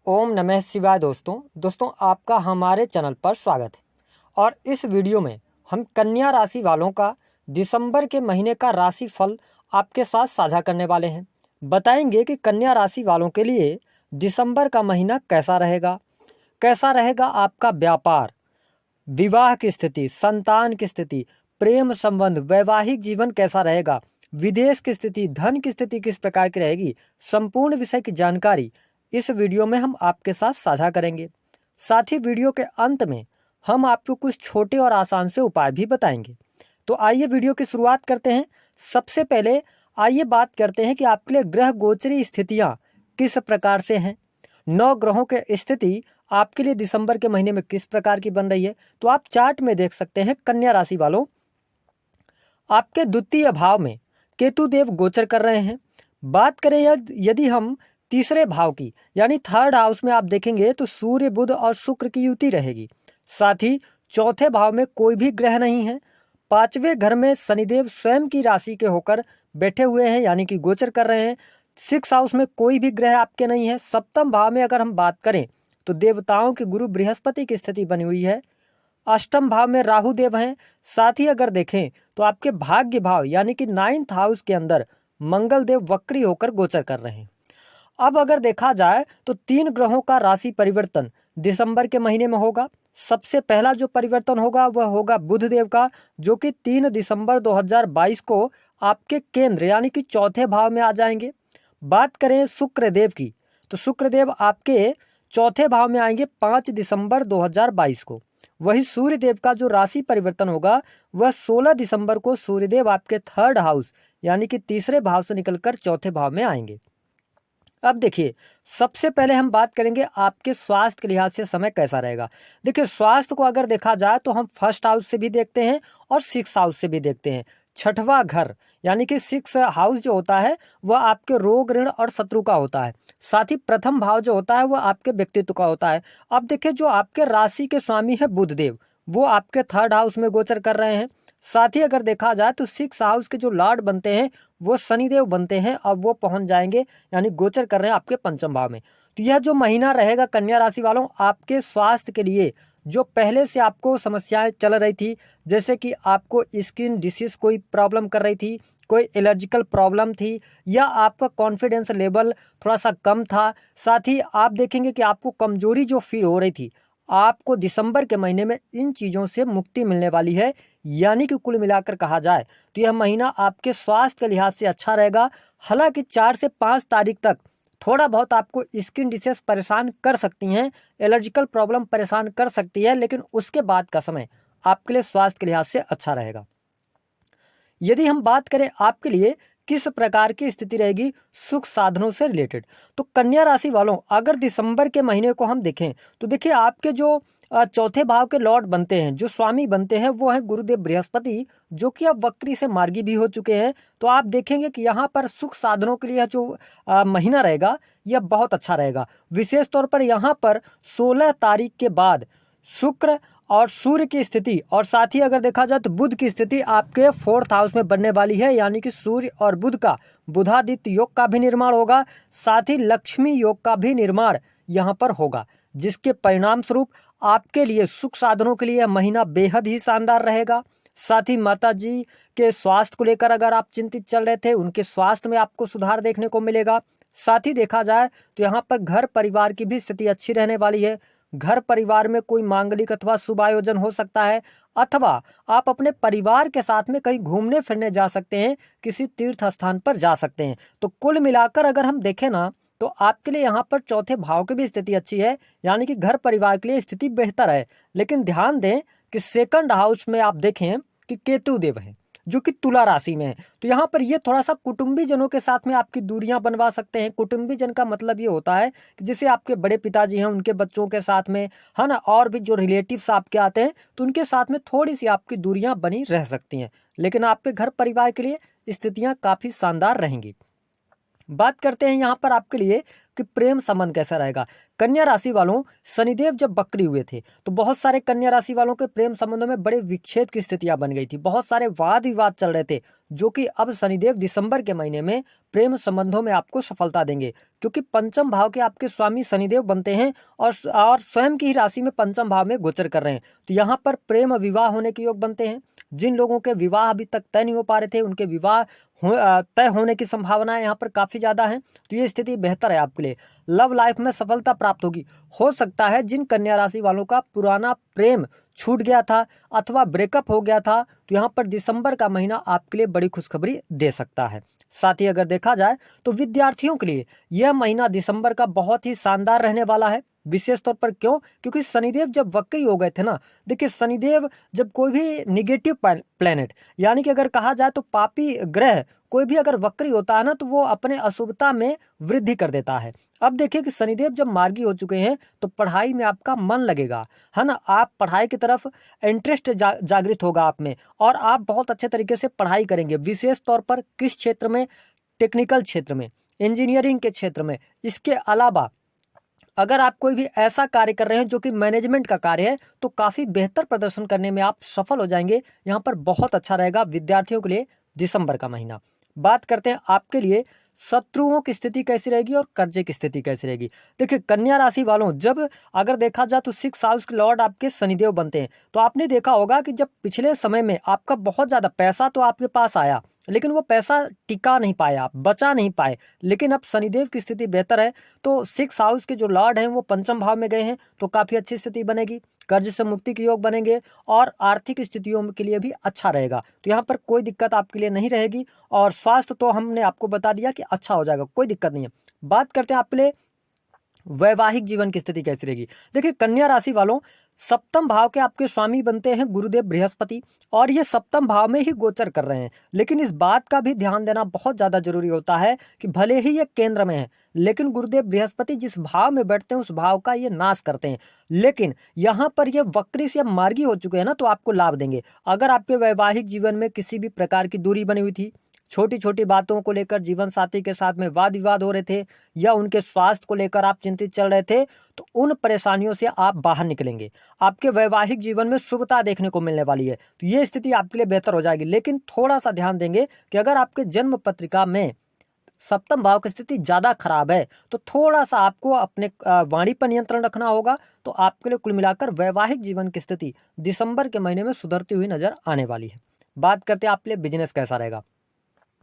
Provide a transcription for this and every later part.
ओम नमः शिवाय। दोस्तों आपका हमारे चैनल पर स्वागत है। और इस वीडियो में हम कन्या राशि वालों का दिसंबर के महीने का राशि फल आपके साथ साझा करने वाले हैं। बताएंगे कि कन्या राशि वालों के लिए दिसंबर का महीना कैसा रहेगा आपका व्यापार, विवाह की स्थिति, संतान की स्थिति, प्रेम संबंध, वैवाहिक जीवन कैसा रहेगा, विदेश की स्थिति, धन की स्थिति किस प्रकार की रहेगी। संपूर्ण विषय की जानकारी इस वीडियो में हम आपके साथ साझा करेंगे। साथ ही वीडियो के अंत में हम आपको कुछ छोटे और आसान से उपाय भी बताएंगे। तो आइए वीडियो की शुरुआत करते हैं। सबसे पहले आइए बात करते हैं कि आपके लिए ग्रह गोचरी स्थितियां किस प्रकार से हैं। 9 ग्रहों के स्थिति आपके लिए दिसंबर के महीने में किस प्रकार की बन रही है। तो आप चार्ट में देख सकते हैं। कन्या राशि वालों, आपके द्वितीय भाव में केतु देव गोचर कर रहे हैं। बात करें यदि हम तीसरे भाव की यानी थर्ड हाउस में आप देखेंगे तो सूर्य, बुध और शुक्र की युति रहेगी। साथ ही चौथे भाव में कोई भी ग्रह नहीं है। 5वें घर में शनिदेव स्वयं की राशि के होकर बैठे हुए हैं यानी कि गोचर कर रहे हैं। 6 हाउस में कोई भी ग्रह आपके नहीं है। सप्तम भाव में अगर हम बात करें तो देवताओं के गुरु बृहस्पति की स्थिति बनी हुई है। अष्टम भाव में राहु देव हैं। साथ ही अगर देखें तो आपके भाग्य भाव यानी कि 9th हाउस के अंदर मंगल देव वक्री होकर गोचर कर रहे हैं। अब अगर देखा जाए तो 3 ग्रहों का राशि परिवर्तन दिसंबर के महीने में होगा। सबसे पहला जो परिवर्तन होगा वह होगा बुध देव का, जो कि 3 दिसंबर 2022 को आपके केंद्र यानी कि चौथे भाव में आ जाएंगे। बात करें शुक्र देव की तो शुक्र देव आपके चौथे भाव में आएंगे 5 दिसंबर 2022 को। वही सूर्य देव का जो राशि परिवर्तन होगा वह 16 दिसंबर को सूर्यदेव आपके थर्ड हाउस यानी कि तीसरे भाव से निकलकर चौथे भाव में आएंगे। अब देखिए, सबसे पहले हम बात करेंगे आपके स्वास्थ्य के लिहाज से समय कैसा रहेगा। देखिए, स्वास्थ्य को अगर देखा जाए तो हम फर्स्ट हाउस से भी देखते हैं और 6 हाउस से भी देखते हैं। 6वां घर यानी कि 6 हाउस जो होता है वह आपके रोग, ऋण और शत्रु का होता है। साथ ही प्रथम भाव जो होता है वह आपके व्यक्तित्व का होता है। अब देखिए, जो आपके राशि के स्वामी है बुध देव, वो आपके थर्ड हाउस में गोचर कर रहे हैं। साथ ही अगर देखा जाए तो 6 हाउस के जो लॉर्ड बनते हैं वो शनिदेव बनते हैं। अब वो पहुंच जाएंगे यानी गोचर कर रहे हैं आपके पंचम भाव में। तो यह जो महीना रहेगा कन्या राशि वालों, आपके स्वास्थ्य के लिए जो पहले से आपको समस्याएं चल रही थी, जैसे कि आपको स्किन डिसीज कोई प्रॉब्लम कर रही थी, कोई एलर्जिकल प्रॉब्लम थी, या आपका कॉन्फिडेंस लेवल थोड़ा सा कम था, साथ ही आप देखेंगे कि आपको कमजोरी जो फील हो रही थी, आपको दिसंबर के महीने में इन चीज़ों से मुक्ति मिलने वाली है। यानी कि कुल मिलाकर कहा जाए तो यह महीना आपके स्वास्थ्य के लिहाज से अच्छा रहेगा। हालांकि 4 से 5 तारीख तक थोड़ा बहुत आपको स्किन डिसीज परेशान कर सकती हैं, एलर्जिकल प्रॉब्लम परेशान कर सकती है, लेकिन उसके बाद का समय आपके लिए स्वास्थ्य के लिहाज से अच्छा रहेगा। यदि हम बात करें आपके लिए किस प्रकार की स्थिति रहेगी सुख साधनों से रिलेटेड, तो कन्या राशि वालों अगर दिसंबर के महीने को हम देखें तो देखिए, आपके जो चौथे भाव के लॉर्ड बनते हैं, जो स्वामी बनते हैं, वो है गुरुदेव बृहस्पति, जो कि अब वक्री से मार्गी भी हो चुके हैं। तो आप देखेंगे कि यहाँ पर सुख साधनों के लिए जो महीना रहेगा यह बहुत अच्छा रहेगा। विशेष तौर पर यहाँ पर 16 तारीख के बाद शुक्र और सूर्य की स्थिति और साथ ही अगर देखा जाए तो बुध की स्थिति आपके 4th हाउस में बनने वाली है। यानी कि सूर्य और बुध का बुधादित्य योग का भी निर्माण होगा, साथ ही लक्ष्मी योग का भी निर्माण यहाँ पर होगा, जिसके परिणाम स्वरूप आपके लिए सुख साधनों के लिए यह महीना बेहद ही शानदार रहेगा। साथ ही माता जी के स्वास्थ्य को लेकर अगर आप चिंतित चल रहे थे, उनके स्वास्थ्य में आपको सुधार देखने को मिलेगा। साथ ही देखा जाए तो यहाँ पर घर परिवार की भी स्थिति अच्छी रहने वाली है। घर परिवार में कोई मांगलिक अथवा शुभ आयोजन हो सकता है, अथवा आप अपने परिवार के साथ में कहीं घूमने फिरने जा सकते हैं, किसी तीर्थ स्थान पर जा सकते हैं। तो कुल मिलाकर अगर हम देखें ना तो आपके लिए यहाँ पर चौथे भाव की भी स्थिति अच्छी है, यानी कि घर परिवार के लिए स्थिति बेहतर है। लेकिन ध्यान दें कि 2nd हाउस में आप देखें कि केतु देव है, जो कि तुला राशि में है। तो यहाँ पर ये थोड़ा सा कुटुंबी जनों के साथ में आपकी दूरियां बनवा सकते हैं। कुटुंबी जन का मतलब ये होता है कि जैसे आपके बड़े पिताजी हैं, उनके बच्चों के साथ में है ना, और भी जो रिलेटिव्स आपके आते हैं तो उनके साथ में थोड़ी सी आपकी दूरियां बनी रह सकती हैं। लेकिन आपके घर परिवार के लिए स्थितियां काफ़ी शानदार रहेंगी। बात करते हैं यहाँ पर आपके लिए कि प्रेम संबंध कैसा रहेगा। कन्या राशि वालों, शनिदेव जब वक्री हुए थे तो बहुत सारे कन्या राशि वालों के प्रेम संबंधों में बड़े विच्छेद की स्थितियां बन गई थी, बहुत सारे वाद विवाद चल रहे थे, जो कि अब शनिदेव दिसंबर के महीने में प्रेम संबंधों में आपको सफलता देंगे, क्योंकि पंचम भाव के आपके स्वामी शनिदेव बनते हैं और स्वयं की ही राशि में पंचम भाव में गोचर कर रहे हैं। तो यहाँ पर प्रेम विवाह होने के योग बनते हैं। जिन लोगों के विवाह अभी तक तय नहीं हो पा रहे थे, उनके विवाह तय होने की संभावनाएं यहाँ पर काफी ज्यादा हैं। तो ये स्थिति बेहतर है आपके लिए। लव लाइफ में सफलता प्राप्त होगी। हो सकता है जिन कन्या राशि वालों का पुराना प्रेम छूट गया था अथवा ब्रेकअप हो गया था, तो यहाँ पर दिसंबर का महीना आपके लिए बड़ी खुशखबरी दे सकता है। साथ ही अगर देखा जाए तो विद्यार्थियों के लिए यह महीना दिसंबर का बहुत ही शानदार रहने वाला है। विशेष तौर पर क्यों? क्योंकि शनिदेव जब वक्री हो गए थे ना, देखिए शनिदेव जब कोई भी निगेटिव प्लेनेट, यानी कि अगर कहा जाए तो पापी ग्रह कोई भी अगर वक्री होता है ना, तो वो अपने अशुभता में वृद्धि कर देता है। अब देखिए कि शनिदेव जब मार्गी हो चुके हैं तो पढ़ाई में आपका मन लगेगा, है ना। आप पढ़ाई की तरफ इंटरेस्ट जागृत होगा आप में, और आप बहुत अच्छे तरीके से पढ़ाई करेंगे। विशेष तौर पर किस क्षेत्र में? टेक्निकल क्षेत्र में, इंजीनियरिंग के क्षेत्र में। इसके अलावा अगर आप कोई भी ऐसा कार्य कर रहे हैं जो कि मैनेजमेंट का कार्य है, तो काफ़ी बेहतर प्रदर्शन करने में आप सफल हो जाएंगे। यहाँ पर बहुत अच्छा रहेगा विद्यार्थियों के लिए दिसंबर का महीना। बात करते हैं आपके लिए शत्रुओं की स्थिति कैसी रहेगी और कर्जे की स्थिति कैसी रहेगी। देखिए कन्या राशि वालों, जब अगर देखा जाए तो 6 हाउस के लॉर्ड आपके शनिदेव बनते हैं। तो आपने देखा होगा कि जब पिछले समय में आपका बहुत ज़्यादा पैसा तो आपके पास आया, लेकिन वो पैसा टिका नहीं पाया, आप बचा नहीं पाए। लेकिन अब शनिदेव की स्थिति बेहतर है, तो 6 हाउस के जो लॉर्ड हैं वो पंचम भाव में गए हैं, तो काफ़ी अच्छी स्थिति बनेगी। कर्ज से मुक्ति के योग बनेंगे और आर्थिक स्थितियों के लिए भी अच्छा रहेगा। तो यहाँ पर कोई दिक्कत आपके लिए नहीं रहेगी। और स्वास्थ्य तो हमने आपको बता दिया कि अच्छा हो जाएगा, कोई दिक्कत नहीं है। बात करते हैं आपके लिए वैवाहिक जीवन की स्थिति कैसी रहेगी। देखिए कन्या राशि वालों, सप्तम भाव के आपके स्वामी बनते हैं गुरुदेव बृहस्पति, और ये सप्तम भाव में ही गोचर कर रहे हैं। लेकिन इस बात का भी ध्यान देना बहुत ज़्यादा जरूरी होता है कि भले ही ये केंद्र में है, लेकिन गुरुदेव बृहस्पति जिस भाव में बैठते हैं उस भाव का ये नाश करते हैं। लेकिन यहाँ पर ये वक्री से अब मार्गी हो चुके हैं ना, तो आपको लाभ देंगे। अगर आपके वैवाहिक जीवन में किसी भी प्रकार की दूरी बनी हुई थी, छोटी छोटी बातों को लेकर जीवन साथी के साथ में वाद विवाद हो रहे थे, या उनके स्वास्थ्य को लेकर आप चिंतित चल रहे थे, तो उन परेशानियों से आप बाहर निकलेंगे। आपके वैवाहिक जीवन में शुभता देखने को मिलने वाली है, तो ये स्थिति आपके लिए बेहतर हो जाएगी। लेकिन थोड़ा सा ध्यान देंगे कि अगर आपके जन्म पत्रिका में सप्तम भाव की स्थिति ज़्यादा खराब है, तो थोड़ा सा आपको अपने वाणी पर नियंत्रण रखना होगा। तो आपके लिए कुल मिलाकर वैवाहिक जीवन की स्थिति दिसंबर के महीने में सुधरती हुई नजर आने वाली है। बात करते हैं आपके लिए बिजनेस कैसा रहेगा।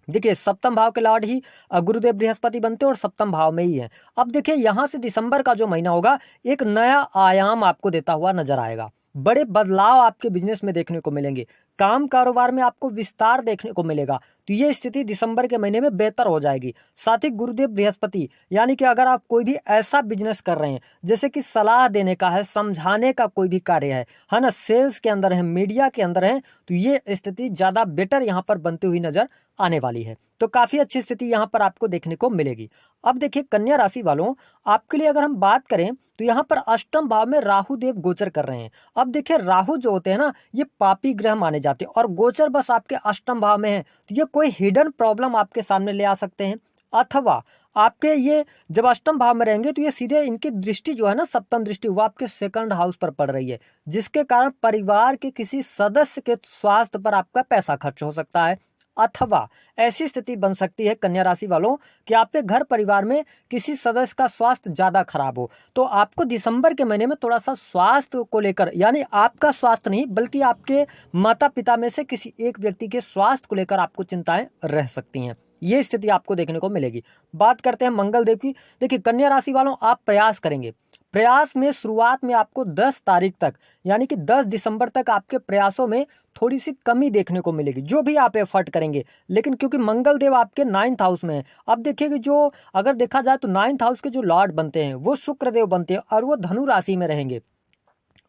देखिए सप्तम भाव के लॉर्ड ही गुरुदेव बृहस्पति बनते हैं और सप्तम भाव में ही है। अब देखिए यहाँ से दिसंबर का जो महीना होगा एक नया आयाम आपको देता हुआ नजर आएगा। बड़े बदलाव आपके बिजनेस में देखने को मिलेंगे, काम कारोबार में आपको विस्तार देखने को मिलेगा। तो ये स्थिति दिसंबर के महीने में बेहतर हो जाएगी। साथ ही गुरुदेव बृहस्पति, यानी कि अगर आप कोई भी ऐसा बिजनेस कर रहे हैं जैसे कि सलाह देने का है, समझाने का कोई भी कार्य है ना, सेल्स के अंदर है, मीडिया के अंदर है, तो ये स्थिति ज़्यादा बेटर यहाँ पर बनती हुई नजर आने वाली है। तो काफ़ी अच्छी स्थिति यहाँ पर आपको देखने को मिलेगी। अब देखिए कन्या राशि वालों, आपके लिए अगर हम बात करें तो यहाँ पर अष्टम भाव में राहु देव गोचर कर रहे हैं। अब देखिए राहु जो होते हैं ना, ये पापी ग्रह माने जाते हैं, और गोचर बस आपके अष्टम भाव में है, तो ये कोई हिडन प्रॉब्लम आपके सामने ले आ सकते हैं। अथवा आपके ये जब अष्टम भाव में रहेंगे तो ये सीधे इनकी दृष्टि जो है ना, सप्तम दृष्टि, वो आपके सेकंड हाउस पर पड़ रही है, जिसके कारण परिवार के किसी सदस्य के स्वास्थ्य पर आपका पैसा खर्च हो सकता है। अथवा ऐसी स्थिति बन सकती है कन्या राशि वालों कि आपके घर परिवार में किसी सदस्य का स्वास्थ्य ज़्यादा खराब हो। तो आपको दिसंबर के महीने में थोड़ा सा स्वास्थ्य को लेकर, यानी आपका स्वास्थ्य नहीं बल्कि आपके माता पिता में से किसी एक व्यक्ति के स्वास्थ्य को लेकर आपको चिंताएं रह सकती हैं। ये स्थिति आपको देखने को मिलेगी। बात करते हैं मंगल देव की। देखिए कन्या राशि वालों, आप प्रयास करेंगे। प्रयास में शुरुआत में आपको 10 तारीख तक, यानी कि 10 दिसंबर तक आपके प्रयासों में थोड़ी सी कमी देखने को मिलेगी, जो भी आप एफर्ट करेंगे। लेकिन क्योंकि मंगल देव आपके 9th हाउस में है, अब देखिए कि जो अगर देखा जाए तो 9th हाउस के जो लॉर्ड बनते हैं वो शुक्र देव बनते हैं, और वो धनु राशि में रहेंगे।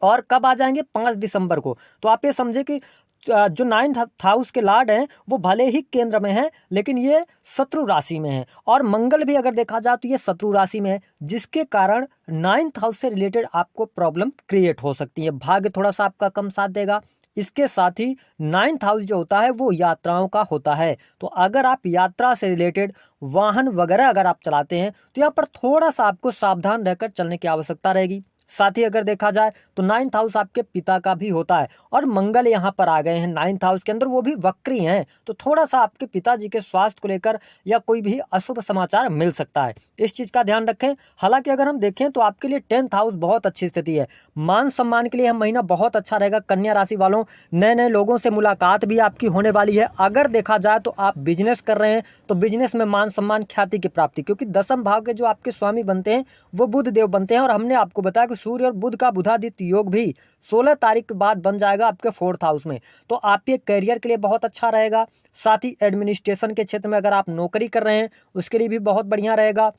और कब आ जाएंगे? 5 दिसंबर को। तो आप ये समझे कि जो 9th हाउस के लॉर्ड हैं वो भले ही केंद्र में है, लेकिन ये शत्रु राशि में है, और मंगल भी अगर देखा जाए तो ये शत्रु राशि में है, जिसके कारण 9th हाउस से रिलेटेड आपको प्रॉब्लम क्रिएट हो सकती है। भाग्य थोड़ा सा आपका कम साथ देगा। इसके साथ ही 9th हाउस जो होता है वो यात्राओं का होता है। तो अगर आप यात्रा से रिलेटेड वाहन वगैरह अगर आप चलाते हैं तो यहाँ पर थोड़ा सा आपको सावधान रहकर चलने की आवश्यकता रहेगी। साथ ही अगर देखा जाए तो 9th हाउस आपके पिता का भी होता है और मंगल यहाँ पर आ गए हैं 9th हाउस के अंदर, वो भी वक्री हैं। तो थोड़ा सा आपके पिताजी के स्वास्थ्य को लेकर या कोई भी अशुभ समाचार मिल सकता है, इस चीज़ का ध्यान रखें। हालांकि अगर हम देखें तो आपके लिए 10th हाउस बहुत अच्छी स्थिति है। मान सम्मान के लिए यह महीना बहुत अच्छा रहेगा। कन्या राशि वालों, नए नए लोगों से मुलाकात भी आपकी होने वाली है। अगर देखा जाए तो आप बिजनेस कर रहे हैं तो बिजनेस में मान सम्मान ख्याति की प्राप्ति, क्योंकि 10th भाव के जो आपके स्वामी बनते हैं वो बुध देव बनते हैं। और हमने आपको बताया कि सूर्य और बुध का बुधादित्य योग भी 16 तारीख के बाद बन जाएगा आपके 4th हाउस में। तो आपके करियर के लिए बहुत अच्छा रहेगा। साथ ही एडमिनिस्ट्रेशन के क्षेत्र में अगर आप नौकरी कर रहे हैं उसके लिए भी बहुत बढ़िया रहेगा।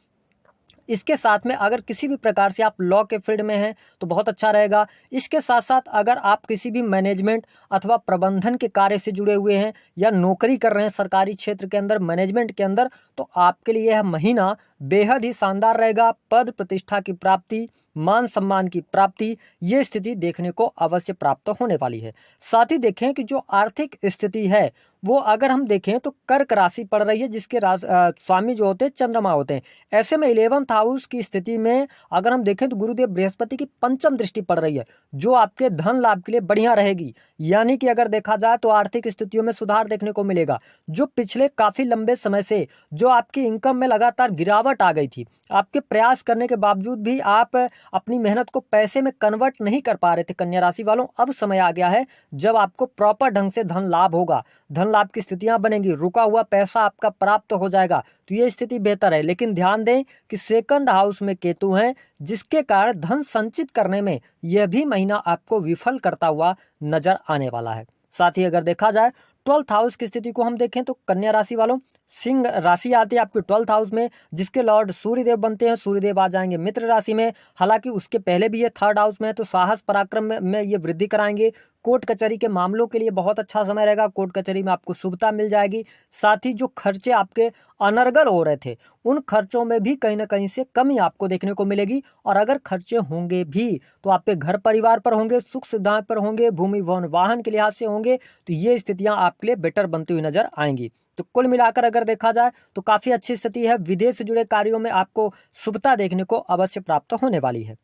इसके साथ में अगर किसी भी प्रकार से आप लॉ के फील्ड में हैं तो बहुत अच्छा रहेगा। इसके साथ साथ अगर आप किसी भी मैनेजमेंट अथवा प्रबंधन के कार्य से जुड़े हुए हैं या नौकरी कर रहे हैं सरकारी क्षेत्र के अंदर, मैनेजमेंट के अंदर, तो आपके लिए यह महीना बेहद ही शानदार रहेगा। पद प्रतिष्ठा की प्राप्ति, मान सम्मान की प्राप्ति, ये स्थिति देखने को अवश्य प्राप्त होने वाली है। साथ ही देखें कि जो आर्थिक स्थिति है वो अगर हम देखें तो कर्क राशि पड़ रही है, जिसके स्वामी जो होते हैं चंद्रमा होते हैं। ऐसे में 11th हाउस की स्थिति में अगर हम देखें तो गुरुदेव बृहस्पति की पंचम दृष्टि पड़ रही है, जो आपके धन लाभ के लिए बढ़िया रहेगी। यानी कि अगर देखा जाए तो आर्थिक स्थितियों में सुधार देखने को मिलेगा। जो पिछले काफी लंबे समय से जो आपकी इनकम में लगातार गिरावट आ गई थी, आपके प्रयास करने के बावजूद भी आप अपनी मेहनत को पैसे में कन्वर्ट नहीं कर पा रहे थे कन्या राशि वालों, अब समय आ गया है जब आपको प्रॉपर ढंग से धन लाभ होगा, धन लाभ की स्थितियां बनेंगी, रुका हुआ पैसा आपका प्राप्त हो जाएगा। तो ये स्थिति बेहतर है। लेकिन ध्यान दें कि 2nd हाउस में केतु हैं, जिसके कारण धन संचित करने में यह भी महीना आपको विफल करता हुआ नजर आने वाला है। साथ ही अगर देखा जाए 12th हाउस की स्थिति को हम देखें तो कन्या राशि वालों, सिंह राशि आती है आपके 12th हाउस में, जिसके लॉर्ड सूर्यदेव बनते हैं। सूर्यदेव आ जाएंगे मित्र राशि में। हालांकि उसके पहले भी ये 3rd हाउस में है, तो साहस पराक्रम में ये वृद्धि कराएंगे। कोर्ट कचहरी के मामलों के लिए बहुत अच्छा समय रहेगा। कोर्ट कचहरी में आपको शुभता मिल जाएगी। साथ ही जो खर्चे आपके अनर्गल हो रहे थे उन खर्चों में भी कहीं ना कहीं से कमी आपको देखने को मिलेगी। और अगर खर्चे होंगे भी तो आपके घर परिवार पर होंगे, सुख सुविधाएं पर होंगे, भूमि भवन वाहन के लिहाज से होंगे। तो ये स्थितियां आपके लिए बेटर बनती हुई नजर आएंगी। तो कुल मिलाकर अगर देखा जाए तो काफी अच्छी स्थिति है। विदेश से जुड़े कार्यों में आपको शुभता देखने को अवश्य प्राप्त होने वाली है।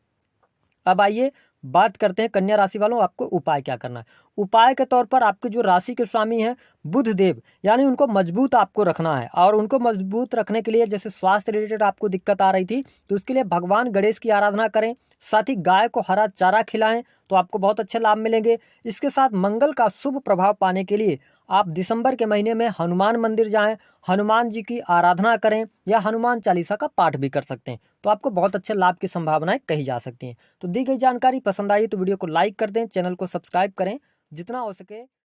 अब आइए बात करते हैं कन्या राशि वालों, आपको उपाय क्या करना है। उपाय के तौर पर आपके जो राशि के स्वामी हैं बुध देव, यानी उनको मजबूत आपको रखना है। और उनको मजबूत रखने के लिए जैसे स्वास्थ्य रिलेटेड आपको दिक्कत आ रही थी तो उसके लिए भगवान गणेश की आराधना करें। साथ ही गाय को हरा चारा खिलाएं तो आपको बहुत अच्छे लाभ मिलेंगे। इसके साथ मंगल का शुभ प्रभाव पाने के लिए आप दिसंबर के महीने में हनुमान मंदिर जाएं, हनुमान जी की आराधना करें या हनुमान चालीसा का पाठ भी कर सकते हैं। तो आपको बहुत अच्छे लाभ की संभावनाएं कही जा सकती हैं। तो दी गई जानकारी पसंद आई तो वीडियो को लाइक कर दें, चैनल को सब्सक्राइब करें, जितना हो सके